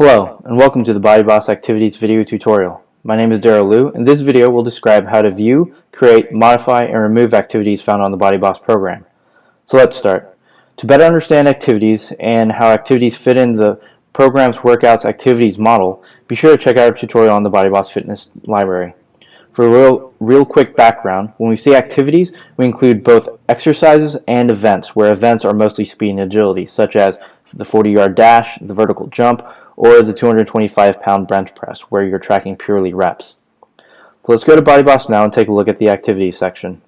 Hello, and welcome to the BodyBoss Activities video tutorial. My name is Daryl Liu, and this video will describe how to view, create, modify, and remove activities found on the BodyBoss program. So let's start. To better understand activities and how activities fit in the program's workouts activities model, be sure to check out our tutorial on the BodyBoss Fitness library. For a real quick background, when we say activities, we include both exercises and events, where events are mostly speed and agility, such as the 40-yard dash, the vertical jump, or the 225-pound bench press, where you're tracking purely reps. So let's go to BodyBoss now and take a look at the activities section.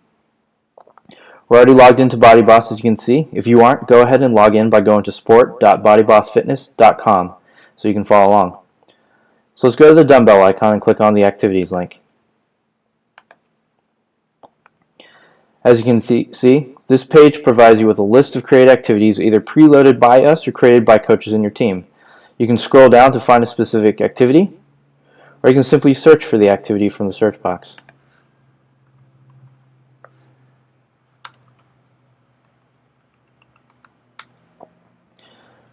We're already logged into BodyBoss, as you can see. If you aren't, go ahead and log in by going to sport.bodybossfitness.com so you can follow along. So let's go to the dumbbell icon and click on the activities link. As you can see, this page provides you with a list of created activities either preloaded by us or created by coaches in your team. You can scroll down to find a specific activity, or you can simply search for the activity from the search box.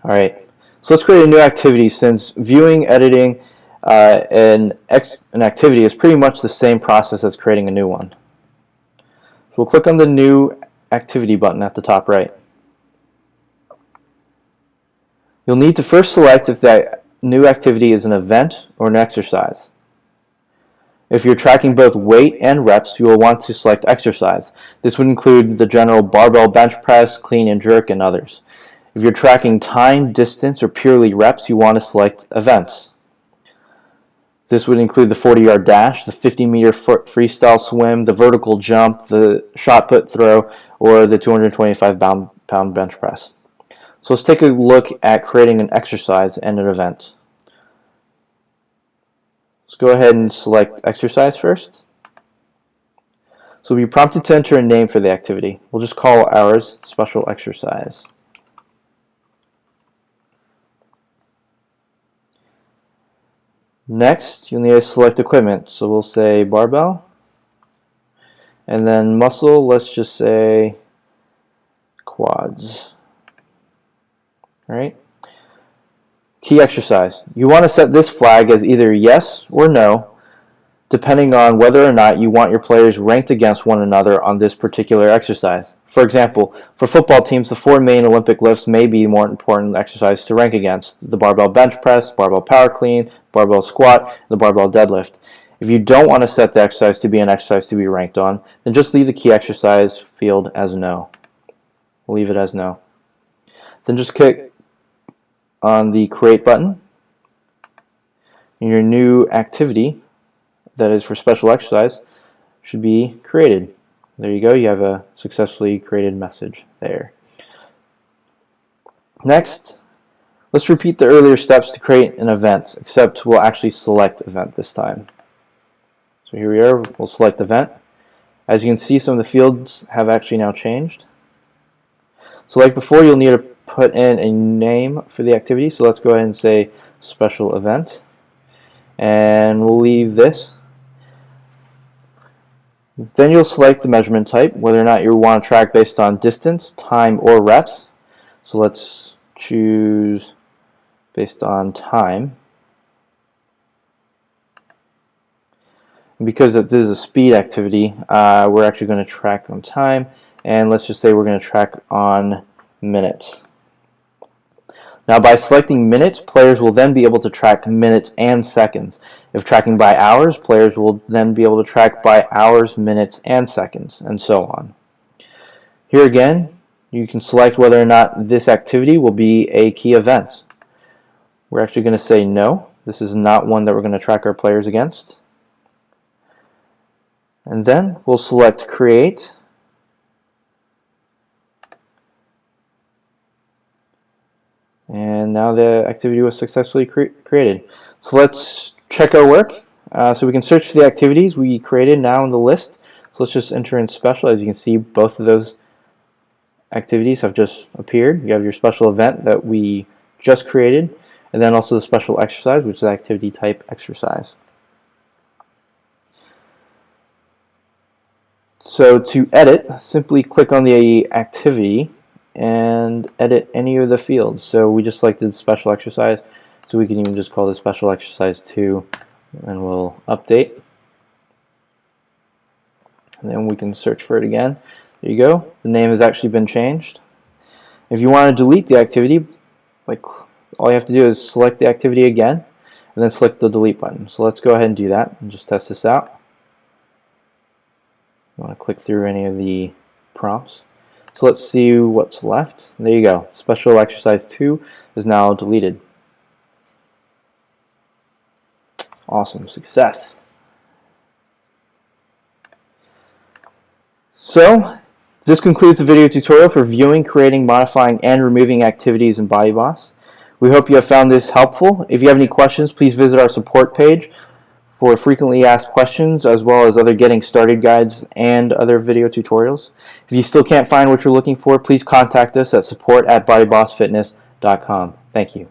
Alright, so let's create a new activity, since viewing, editing, an activity is pretty much the same process as creating a new one. So we'll click on the new activity button at the top right. You'll need to first select if that new activity is an event or an exercise. If you're tracking both weight and reps, you will want to select exercise. This would include the general barbell bench press, clean and jerk, and others. If you're tracking time, distance, or purely reps, you want to select events. This would include the 40-yard dash, the 50-meter freestyle swim, the vertical jump, the shot put throw, or the 225-pound bench press. So let's take a look at creating an exercise and an event. Let's go ahead and select exercise first. So we'll be prompted to enter a name for the activity. We'll just call ours special exercise. Next, you'll need to select equipment. So we'll say barbell. And then muscle, let's just say quads. Alright. Key exercise. You want to set this flag as either yes or no, depending on whether or not you want your players ranked against one another on this particular exercise. For example, for football teams, the 4 main Olympic lifts may be more important exercise to rank against: the barbell bench press, barbell power clean, barbell squat, and the barbell deadlift. If you don't want to set the exercise to be an exercise to be ranked on, then just leave the key exercise field as no. We'll leave it as no. Then just click on the create button, and your new activity that is for special exercise should be created. There you go, you have a successfully created message there. Next, let's repeat the earlier steps to create an event, except we'll actually select event this time. So here we are, we'll select event. As you can see, some of the fields have actually now changed. So like before, you'll need to put in a name for the activity. So let's go ahead and say special event. And we'll leave this. Then you'll select the measurement type, whether or not you want to track based on distance, time, or reps. So let's choose based on time. And because this is a speed activity, we're actually going to track on time. And let's just say we're going to track on minutes. Now, by selecting minutes, players will then be able to track minutes and seconds. If tracking by hours, players will then be able to track by hours, minutes, and seconds, and so on. Here again, you can select whether or not this activity will be a key event. We're actually going to say no. This is not one that we're going to track our players against. And then we'll select create. And now the activity was successfully created. So let's check our work. So we can search for the activities we created now in the list. So let's just enter in special. As you can see, both of those activities have just appeared. You have your special event that we just created, and then also the special exercise, which is activity type exercise. So to edit, simply click on the activity and edit any of the fields. So we just selected special exercise, So we can even just call this special exercise 2 and we'll update. And then we can search for it again. There you go. The name has actually been changed. If you want to delete the activity, like all you have to do is select the activity again and then select the delete button. So let's go ahead and do that and just test this out. You want to click through any of the prompts. So let's see what's left. There you go. Special exercise 2 is now deleted. Awesome. Success. So this concludes the video tutorial for viewing, creating, modifying, and removing activities in BodyBoss. We hope you have found this helpful. If you have any questions, please visit our support page for frequently asked questions, as well as other getting started guides and other video tutorials. If you still can't find what you're looking for, please contact us at support@bodybossfitness.com. Thank you.